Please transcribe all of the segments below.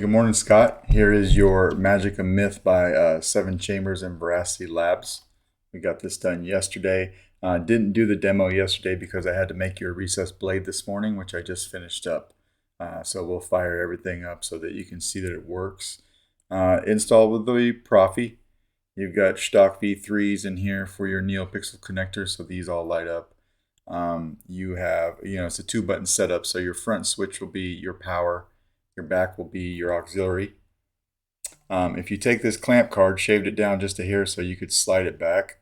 Good morning, Scott. Here is your Magic of Myth by Seven Chambers and Veracity Labs. We got this done yesterday. Didn't do the demo yesterday because I had to make your recessed blade this morning, which I just finished up. So we'll fire everything up so that you can see that it works. Install with the Proffie. You've got stock V3s in here for your Neopixel connector, so these all light up. You have, it's a 2-button setup, so your front switch will be your power. Your back will be your auxiliary. If you take this clamp card, shaved it down just to here so you could slide it back.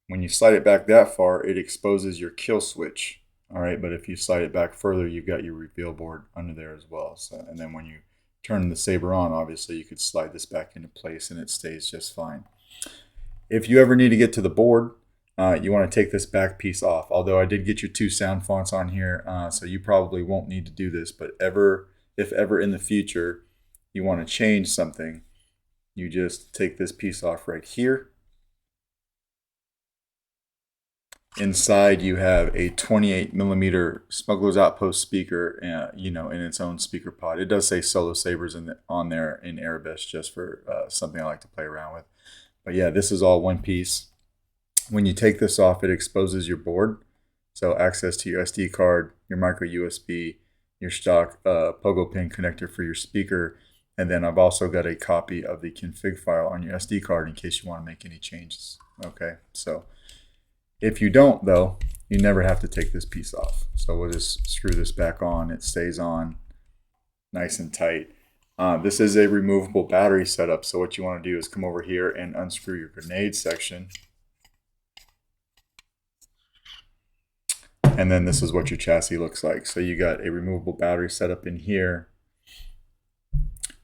When you slide it back that far, it exposes your kill switch. All right, but if you slide it back further, you've got your reveal board under there as well. So, and then when you turn the saber on, obviously you could slide this back into place and it stays just fine. If you ever need to get to the board, you want to take this back piece off. Although I did get your 2 sound fonts on here, so you probably won't need to do this, but if ever in the future you want to change something, you just take this piece off right here. Inside you have a 28mm Smuggler's Outpost speaker, in its own speaker pod. It does say Solo Sabers on there in Arabic, just for something I like to play around with. But yeah, this is all one piece. When you take this off, it exposes your board. So access to your SD card, your micro USB, your stock pogo pin connector for your speaker, and then I've also got a copy of the config file on your SD card in case you want to make any changes. Okay, so if you don't, though, you never have to take this piece off. So we'll just screw this back on. It stays on nice and tight. This is a removable battery setup, so what you want to do is come over here and unscrew your grenade section. And then this is what your chassis looks like. So you got a removable battery setup in here.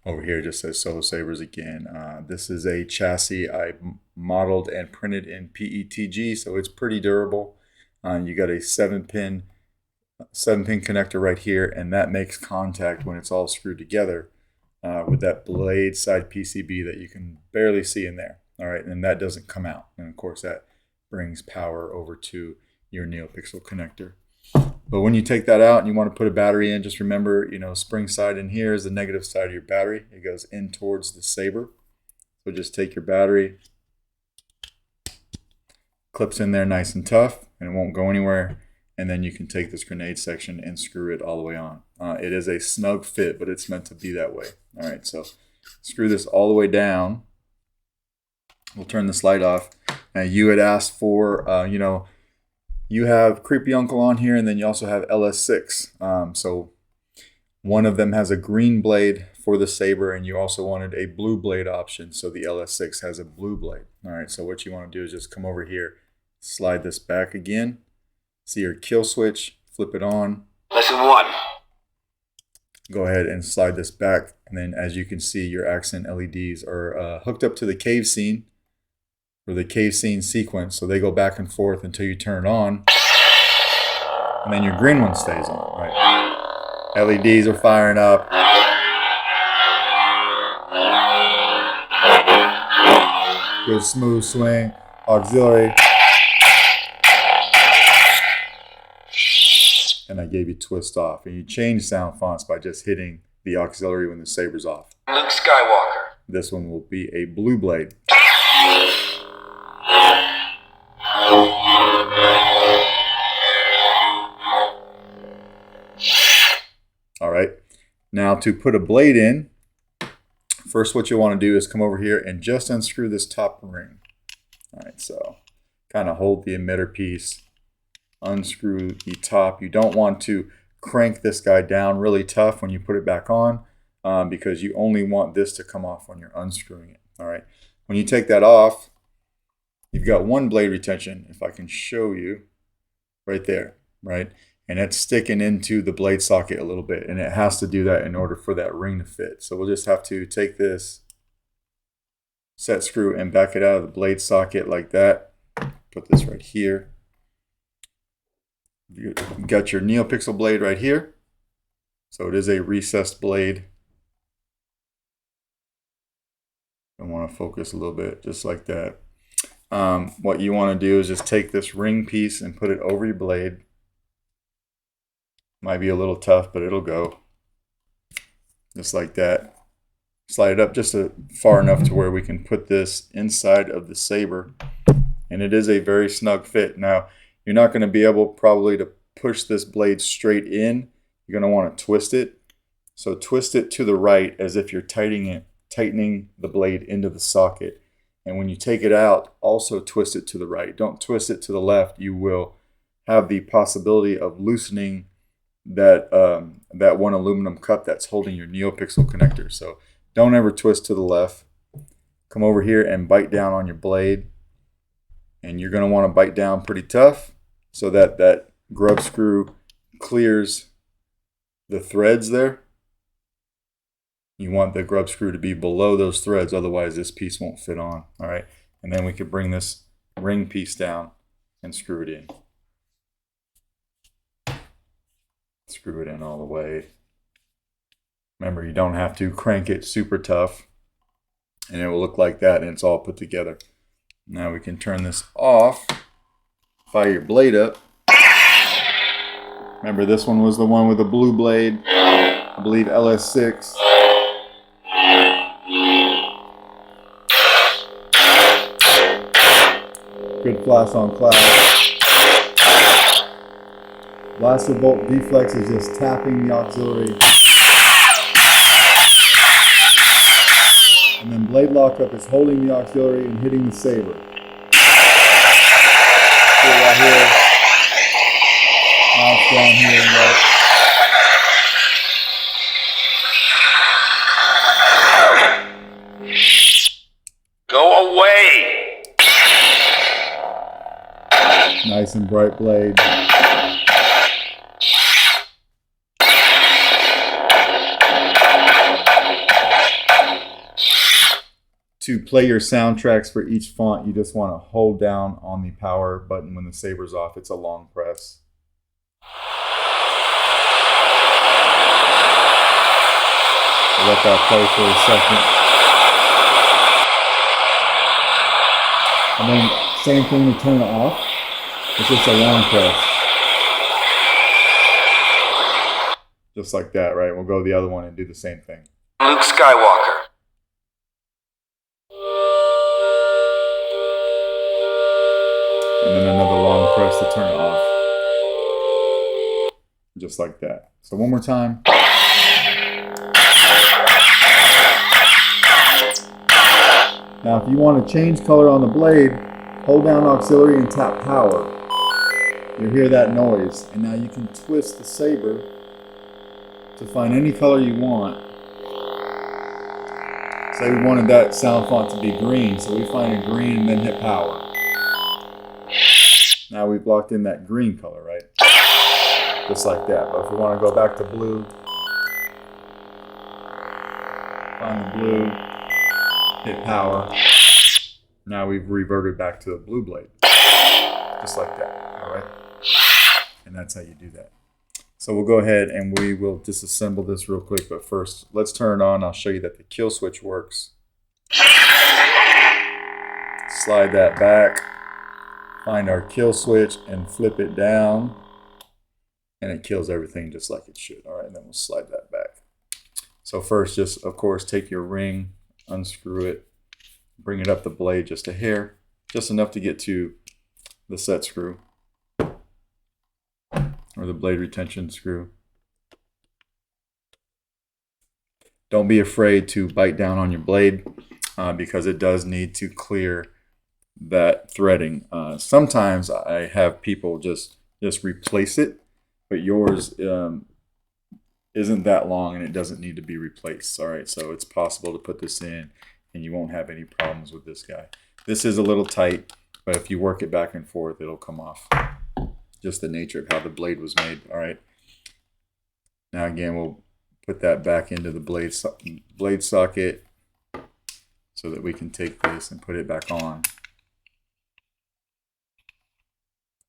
Over here it just says Solo Sabers again. This is a chassis I modeled and printed in PETG, so it's pretty durable. You got a 7-pin connector right here, and that makes contact when it's all screwed together with that blade side PCB that you can barely see in there. All right, and that doesn't come out. And of course that brings power over to your Neopixel connector. But when you take that out and you want to put a battery in, just remember, spring side in here is the negative side of your battery. It goes in towards the saber. So just take your battery, clips in there nice and tough, and it won't go anywhere. And then you can take this grenade section and screw it all the way on. It is a snug fit, but it's meant to be that way. All right, so screw this all the way down. We'll turn this light off. Now you had asked for, you have Creepy Uncle on here, and then you also have LS6. So one of them has a green blade for the saber, and you also wanted a blue blade option. So the LS6 has a blue blade. All right, so what you want to do is just come over here, slide this back again. See your kill switch, flip it on. Lesson 1. Go ahead and slide this back. And then as you can see, your accent LEDs are hooked up to the cave scene, or the cave scene sequence, so they go back and forth until you turn it on, and then your green one stays on. Right? LEDs are firing up. Good smooth swing, auxiliary, and I gave you twist off. And you change sound fonts by just hitting the auxiliary when the saber's off. Luke Skywalker. This one will be a blue blade. All right, now to put a blade in, first what you want to do is come over here and just unscrew this top ring. All right, so kind of hold the emitter piece, unscrew the top. You don't want to crank this guy down really tough when you put it back on, because you only want this to come off when you're unscrewing it. All right, when you take that off, you've got one blade retention, if I can show you, right there, right? And it's sticking into the blade socket a little bit, and it has to do that in order for that ring to fit. So we'll just have to take this set screw and back it out of the blade socket like that. Put this right here. You got your Neopixel blade right here. So it is a recessed blade. I want to focus a little bit, just like that. What you want to do is just take this ring piece and put it over your blade. Might be a little tough, but it'll go. Just like that. slide it up just far enough to where we can put this inside of the saber. And it is a very snug fit. Now, you're not going to be able probably to push this blade straight in. You're going to want to twist it. So twist it to the right as if you're tightening the blade into the socket. And when you take it out, also twist it to the right. Don't twist it to the left. You will have the possibility of loosening that one aluminum cup that's holding your Neopixel connector. So don't ever twist to the left. Come over here and bite down on your blade. And you're going to want to bite down pretty tough so that that grub screw clears the threads there. You want the grub screw to be below those threads, otherwise this piece won't fit on. All right, and then we could bring this ring piece down and screw it in. Screw it in all the way. Remember, you don't have to crank it super tough, and it will look like that, and it's all put together. Now we can turn this off, fire your blade up. Remember, this one was the one with the blue blade, I believe LS6. Good flash on cloud. Blaster bolt deflex is just tapping the auxiliary. And then blade lockup is holding the auxiliary and hitting the saber. See it right here. Now it's down here and right. Go away! Nice and bright blade. To play your soundtracks for each font, you just want to hold down on the power button when the saber's off. It's a long press. I'll let that play for a second. And then same thing to turn it off. It's just a long press. Just like that, right? We'll go the other one and do the same thing. Luke Skywalker. And then another long press to turn it off. Just like that. So one more time. Now if you want to change color on the blade, hold down auxiliary and tap power. You'll hear that noise. And now you can twist the saber to find any color you want. Say we wanted that sound font to be green, so we find a green and then hit power. Now we've locked in that green color, right? Just like that. But if we want to go back to blue, find the blue, hit power. Now we've reverted back to the blue blade. Just like that, all right? And that's how you do that. So we'll go ahead and we will disassemble this real quick, but first, let's turn it on. I'll show you that the kill switch works. Slide that back. Find our kill switch and flip it down, and it kills everything just like it should. All right, and then we'll slide that back. So first, just of course, take your ring, unscrew it, bring it up the blade just a hair, just enough to get to the set screw or the blade retention screw. Don't be afraid to bite down on your blade because it does need to clear that threading. Sometimes I have people just replace it, but yours isn't that long and it doesn't need to be replaced. All right, so it's possible to put this in and you won't have any problems with this guy. This is a little tight, but if you work it back and forth, it'll come off. Just the nature of how the blade was made. All right, now again, we'll put that back into the blade socket so that we can take this and put it back on.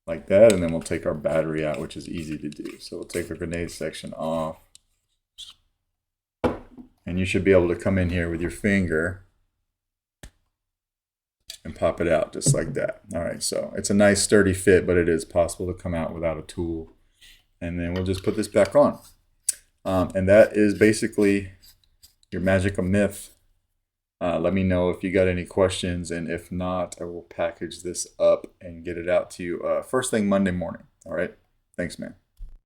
Like that, and then we'll take our battery out, which is easy to do. So we'll take our grenade section off. And you should be able to come in here with your finger and pop it out just like that. All right, so it's a nice sturdy fit, but it is possible to come out without a tool. And then we'll just put this back on. And that is basically your Magic of Myth Let me know if you got any questions, and if not, I will package this up and get it out to you first thing Monday morning. All right. Thanks, man.